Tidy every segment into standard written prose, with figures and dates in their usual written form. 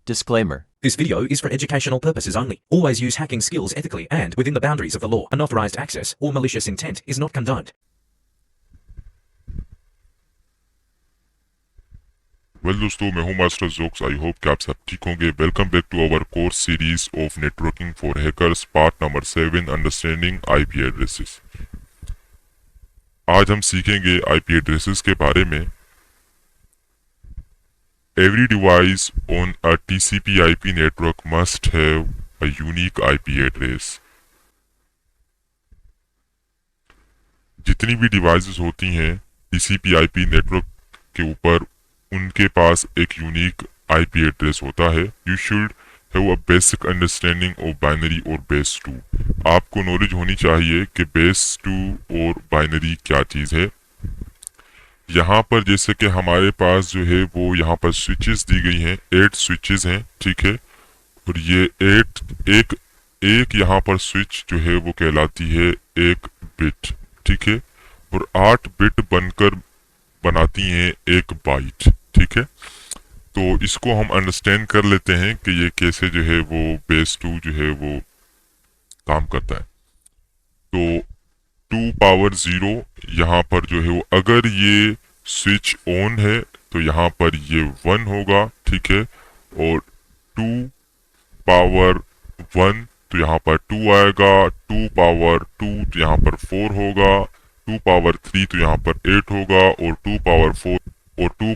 Disclaimer. This video is for educational purposes only. Always use hacking skills ethically and within the boundaries of the law. Unauthorized access or malicious intent is not condoned. Well दोस्तों, मैं हूं master jokes. I hope कि आप सब ठीक होंगे। Welcome back to our course series of networking for hackers, part number 7, understanding IP addresses. आज हम सीखेंगे आईपी एड्रेसेस के बारे में। Every device on a TCP IP network must have a unique IP address. जितनी भी डिवाइसेस होती हैं टीसीपी आईपी नेटवर्क के ऊपर, उनके पास एक यूनिक आईपी एड्रेस होता है। You should have a basic understanding of binary और बेस 2। आपको नॉलेज होनी चाहिए कि बेस 2 और बाइनरी क्या चीज़ है। यहाँ पर जैसे कि हमारे पास जो है वो यहाँ पर स्विचेस दी गई हैं, 8 स्विचेस हैं, ठीक है। और ये 8 एक यहाँ पर स्विच जो है वो कहलाती है एक बिट, ठीक है। और 8 बिट बनकर बनाती हैं एक बाइट, ठीक है। तो इसको हम अंडरस्टैंड कर लेते हैं कि ये कैसे जो है वो बेस 2 जो है वो काम करता है। तो 2 पावर 0 यहाँ पर जो है वो, अगर ये स्विच ऑन है तो यहाँ पर ये 1 होगा, ठीक है। और 2 पावर 1 तो यहाँ पर 2 आएगा। 2 पावर 2 तो यहाँ पर 4 होगा। 2 पावर 3 तो यहाँ पर 8 होगा। और 2 पावर 4 और 2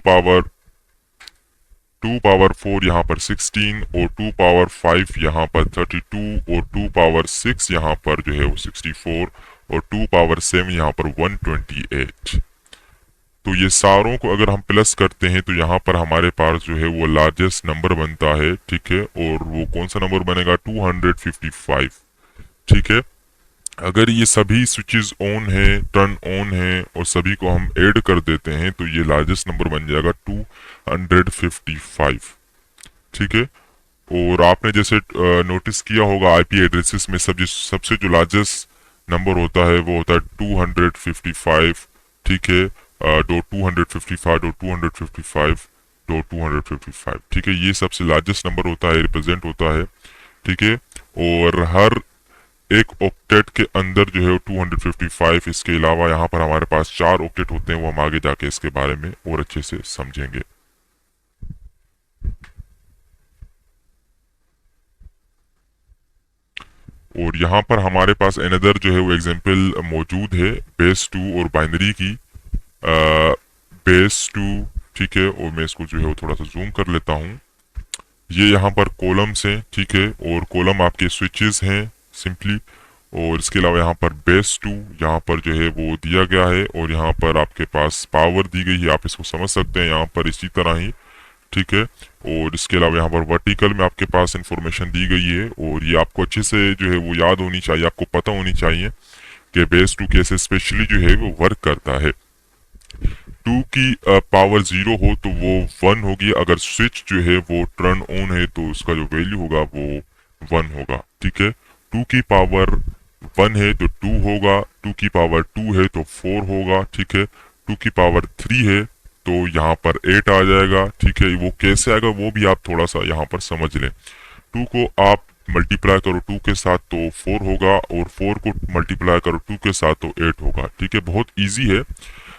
पावर 4 यहाँ पर 16 और 2 पावर 5 यहाँ पर 32 और 2 पावर 6 यहाँ पर जो है वो 64 और 2 पावर 7 यहाँ पर 128। तो ये सारों को अगर हम प्लस करते हैं तो यहाँ पर हमारे पास जो है वो लार्जेस्ट नंबर बनता है, ठीक है। और वो कौन सा नंबर बनेगा? 255, ठीक है। अगर ये सभी स्विचेस ऑन है, टर्न ऑन है और सभी को हम ऐड कर देते हैं तो ये लार्जेस्ट नंबर बन जाएगा 255, ठीक है। और आपने जैसे नोटिस किया होगा आईपी एड्रेसेस में सबसे जो लार्जेस्ट नंबर होता है वो होता है 255, ठीक है। .255.255.255, ठीक है। ये सबसे लार्जेस्ट नंबर होता है, रिप्रेजेंट होता है, ठीक है। और हर एक ऑक्टेट के अंदर जो है 255, इसके अलावा यहाँ पर हमारे पास 4 ऑक्टेट होते हैं, वो हम आगे जाके इसके बारे में और अच्छे से समझेंगे। और यहाँ पर हमारे पास अनदर जो है वो एग्जांपल मौजूद है बेस 2 और बाइनरी की। बेस 2, ठीक है। और मैं इसको जो है वो थोड़ा सा जूम कर लेता हूँ। ये यहाँ पर कॉलम्स हैं, ठीक है। और कॉलम आपके स्विचेस हैं सिंपली। और इसके अलावा यहाँ पर बेस 2 यहाँ पर जो है वो दिया गया है। और यहाँ पर आपके पास पावर दी गई है, आप इसको समझ सकते हैं यहाँ पर इसी तरह ही, ठीक है। और इसके अलावा यहाँ पर वर्टिकल में आपके पास इंफॉर्मेशन दी गई है। और ये आपको अच्छे से जो है वो याद होनी चाहिए, आपको पता होनी चाहिए कि बेस 2 कैसे स्पेशली जो है वो वर्क करता है। 2 की पावर 0 हो तो वो 1 होगी। अगर स्विच जो है वो टर्न ऑन है तो उसका जो वैल्यू होगा वो 1 होगा, ठीक है। 2 की पावर 1 है तो 2 होगा। 2 की पावर 2 है तो 4 होगा, ठीक है। 2 की पावर 3 है तो यहाँ पर 8 आ जाएगा, ठीक है। वो कैसे आएगा वो भी आप थोड़ा सा यहाँ पर समझ लें। 2 को आप मल्टीप्लाई करो 2 के साथ तो 4 होगा। और 4 को मल्टीप्लाई करो 2 के साथ तो 8 होगा, ठीक है। बहुत ईजी है।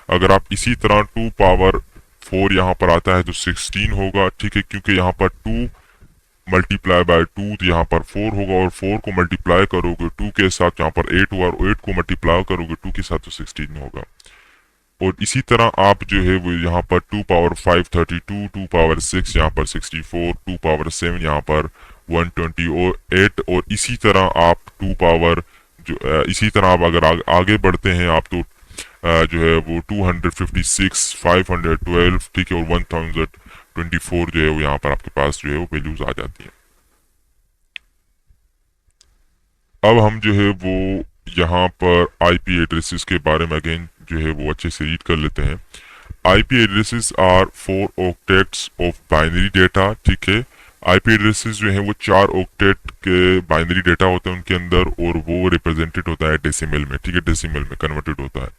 अगर आप इसी तरह 2 पावर 4 यहाँ पर आता है तो 16 होगा, ठीक है। क्योंकि यहाँ पर 2 मल्टीप्लाई बाय 2 तो यहाँ पर 4 होगा। और 4 को मल्टीप्लाई करोगे 2 के साथ यहाँ पर 8 हुआ। और 8 को मल्टीप्लाई करोगे 2 के साथ तो 16 होगा। और इसी तरह आप जो है वो यहाँ पर 2 पावर 5 32, 2 पावर 6 यहाँ पर 64, 2 पावर 7 यहाँ पर 128। और इसी तरह आप 2 पावर जो इसी तरह आप अगर आगे बढ़ते हैं आप तो जो है वो 256, 512, ठीक है। और 1024 जो है वो यहाँ पर आपके पास जो है वो वैल्यूज आ जाती हैं। अब हम जो है वो यहाँ पर आईपी एड्रेसेस के बारे में अगेन जो है वो अच्छे से रीड कर लेते हैं। IP addresses are 4 octets of binary data, ठीक है। आईपी एड्रेसेस जो है वो 4 ऑक्टेट के बाइनरी डेटा होते हैं उनके अंदर। और वो रिप्रेजेंटेड होता है डेसिमल में, ठीक है। डेसिमल में कन्वर्टेड होता है,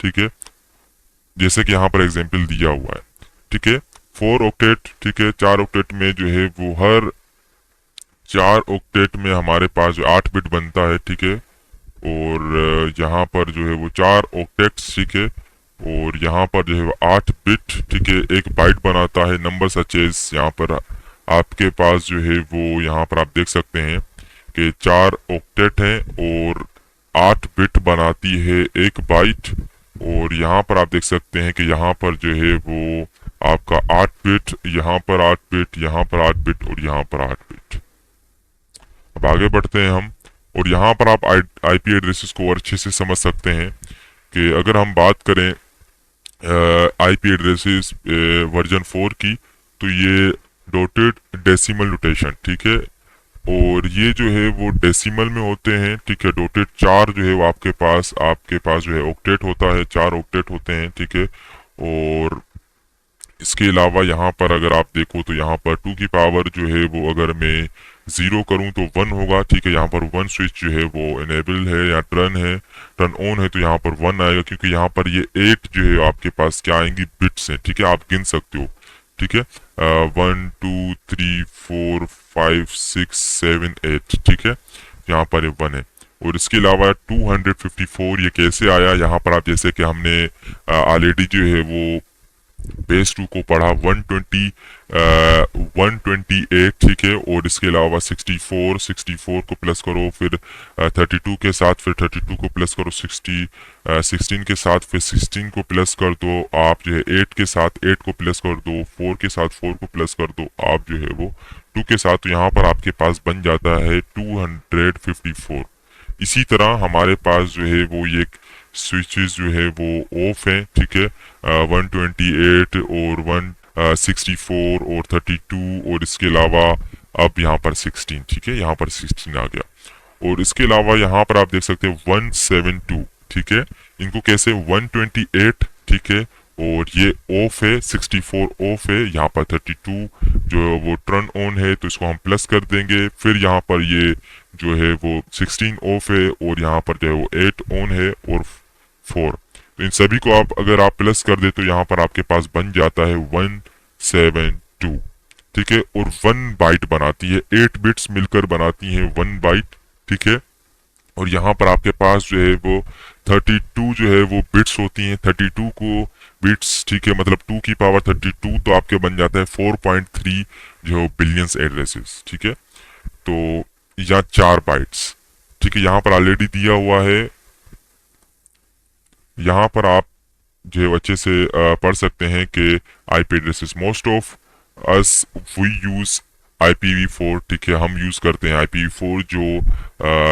ठीक है। जैसे कि यहाँ पर एग्जाम्पल दिया हुआ है, ठीक है। 4 ऑक्टेट, ठीक है। 4 ऑक्टेट में जो है वो हर 4 ऑक्टेट में हमारे पास जो 8 बिट बनता है, ठीक है। और यहाँ पर जो है वो 4 ऑक्टेट्स, ठीक है। और यहाँ पर जो है वो 8 बिट, ठीक है, एक बाइट बनाता है। नंबर सचेज यहाँ पर आपके पास जो है वो यहाँ पर आप देख सकते हैं कि 4 ऑक्टेट है और 8 बिट बनाती है एक बाइट। और यहाँ पर आप देख सकते हैं कि यहाँ पर जो है वो आपका 8 बिट, यहाँ पर 8 बिट, यहाँ पर 8 बिट और यहाँ पर 8 बिट। अब आगे बढ़ते हैं हम, और यहाँ पर आप आईपी एड्रेसेस को और अच्छे से समझ सकते हैं कि अगर हम बात करें आईपी एड्रेसेस वर्जन 4 की, तो ये डॉटेड डेसिमल नोटेशन, ठीक है। और ये जो है वो डेसिमल में होते हैं, ठीक है। डॉटेड 4 जो है वो आपके पास जो है ऑक्टेट होता है, 4 ऑक्टेट होते हैं, ठीक है। और इसके अलावा यहाँ पर अगर आप देखो तो यहाँ पर 2 की पावर जो है वो अगर मैं 0 करूँ तो 1 होगा, ठीक है। यहाँ पर 1 स्विच जो है वो इनेबल है या टर्न ऑन है, तो यहाँ पर 1 आएगा, क्योंकि यहाँ पर ये 8 जो है आपके पास क्या आएंगी, बिट्स हैं, ठीक है। आप गिन सकते हो, ठीक है। 1 2 3 4 5 6 7 8, ठीक है। यहाँ पर ये 1 है। और इसके अलावा 254 ये कैसे आया, यहाँ पर आप जैसे कि हमने ऑलरेडी जो है वो बेस 2 को पढ़ा, 128, ठीक है। और इसके अलावा 64 को प्लस करो, फिर 32 के साथ, फिर 32 को प्लस करो, 16 के साथ, फिर 16 को प्लस कर दो आप जो है 8 के साथ, 8 को प्लस कर दो, 4 के साथ 4 को प्लस कर दो आप जो है वो 2 के साथ, तो यहाँ पर आपके पास बन जाता है 254। इसी तरह हमारे पास जो है वो ये स्विचेस जो है वो ऑफ हैं, ठीक है। 128 और 164 और 32 और इसके अलावा अब यहाँ पर 16, ठीक है। यहाँ पर 16 आ गया। और इसके अलावा यहाँ पर आप देख सकते हैं 172, ठीक है। इनको कैसे 128, ठीक है, और ये ऑफ है, 64 ऑफ है, यहाँ पर 32 जो है वो टर्न ऑन है, तो इसको हम प्लस कर देंगे। फिर यहाँ पर ये जो है वो 16 ऑफ है और यहाँ पर जो है वो 8 ऑन है और 4। तो इन सभी को अगर आप प्लस कर दे तो यहाँ पर आपके पास बन जाता है 172, ठीक है। और 1 बाइट बनाती है, 8 बिट्स मिलकर बनाती हैं 1 बाइट, ठीक है। और यहाँ पर आपके पास जो है वो 32 जो है वो बिट्स होती हैं, 32 को बिट्स, ठीक है, मतलब 2 की पावर 32, तो आपके बन जाता है 4.3 जो बिलियंस एड्रेसेस, ठीक है। तो या 4 बाइट्स, ठीक है। यहाँ पर ऑलरेडी दिया हुआ है, यहाँ पर आप जो है अच्छे से पढ़ सकते हैं कि IP addresses, most of us we use IPv4, ठीक है। हम यूज करते हैं IPv4 जो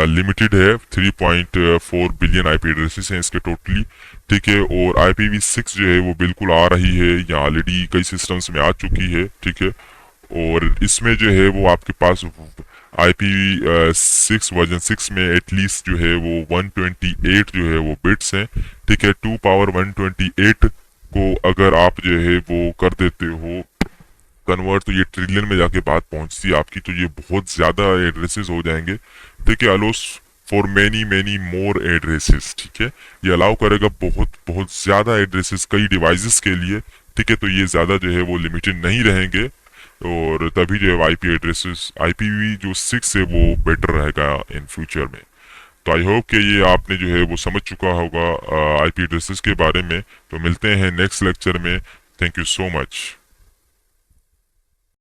लिमिटेड है, 3.4 बिलियन आईपी एड्रेसेस हैं इसके टोटली, ठीक है। और IPv6 जो है वो बिल्कुल आ रही है, या ऑलरेडी कई सिस्टम्स में आ चुकी है, ठीक है। और इसमें जो है वो आपके पास IPv6 वर्जन 6 में एटलीस्ट जो है वो 128 जो है वो बिट्स हैं, ठीक है। 2 पावर 128 को अगर आप जो है वो कर देते हो कन्वर्ट, तो ये ट्रिलियन में जाके बात पहुंचती है आपकी, तो ये बहुत ज्यादा एड्रेसेस हो जाएंगे, ठीक है। Allows for many many more addresses, ठीक है। ये अलाउ करेगा बहुत बहुत ज्यादा एड्रेसेस कई डिवाइसेस के लिए, ठीक है। तो ये ज्यादा जो है वो लिमिटेड नहीं रहेंगे, और तभी जो है आईपी एड्रेसेस IPv जो 6 है वो बेटर रहेगा इन फ्यूचर में। तो आई होप कि ये आपने जो है वो समझ चुका होगा आईपी एड्रेसेस के बारे में। तो मिलते हैं नेक्स्ट लेक्चर में। Thank you so much.